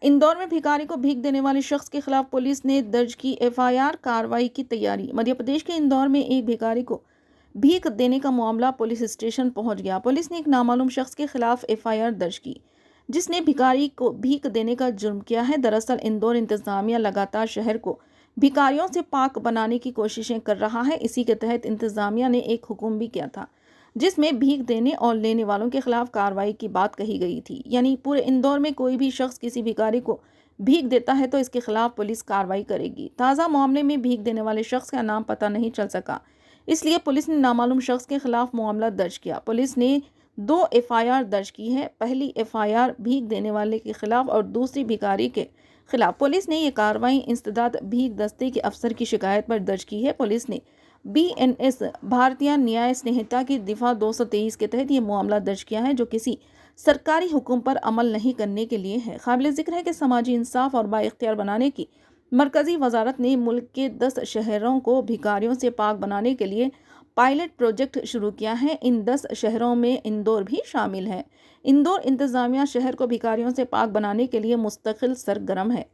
इंदौर में भिखारी को भीख देने वाले शख्स के खिलाफ पुलिस ने दर्ज की एफआईआर। कार्रवाई की तैयारी। मध्य प्रदेश के इंदौर में एक भिखारी को भीख देने का मामला पुलिस स्टेशन पहुंच गया। पुलिस ने एक नामालूम शख्स के खिलाफ एफआईआर दर्ज की, जिसने भिखारी को भीख देने का जुर्म किया है। दरअसल इंदौर इंतजामिया लगातार शहर को भिखारियों से पाक बनाने की कोशिशें कर रहा है। इसी के तहत इंतजामिया ने एक हुक्म भी किया था, जिसमें भीख देने और लेने वालों के खिलाफ कार्रवाई की बात कही गई थी। यानी पूरे इंदौर में कोई भी शख्स किसी भिखारी को भीख देता है तो इसके खिलाफ पुलिस कार्रवाई करेगी। ताज़ा मामले में भीख देने वाले शख्स का नाम पता नहीं चल सका, इसलिए पुलिस ने नामालूम शख्स के खिलाफ मामला दर्ज किया। पुलिस ने 2 एफआईआर दर्ज की है। पहली एफआईआर भीख देने वाले के खिलाफ और दूसरी भिखारी के खिलाफ। पुलिस ने ये कार्रवाई इंसदाद भीख दस्ते के अफसर की शिकायत पर दर्ज की है। पुलिस ने बीएनएस भारतीय न्याय संहिता की दिफा 223 के तहत ये मामला दर्ज किया है, जो किसी सरकारी हुक्म पर अमल नहीं करने के लिए है। काबिल जिक्र है कि समाजी इंसाफ और बाइख्तियार बनाने की मरकजी वजारत ने मुल्क के 10 शहरों को भिखारियों से पाक बनाने के लिए पायलट प्रोजेक्ट शुरू किया है। इन 10 शहरों में इंदौर भी शामिल है। इंदौर इंतजामिया शहर को भिखारियों से पाक बनाने के लिए मुस्तकिल सरगर्म है।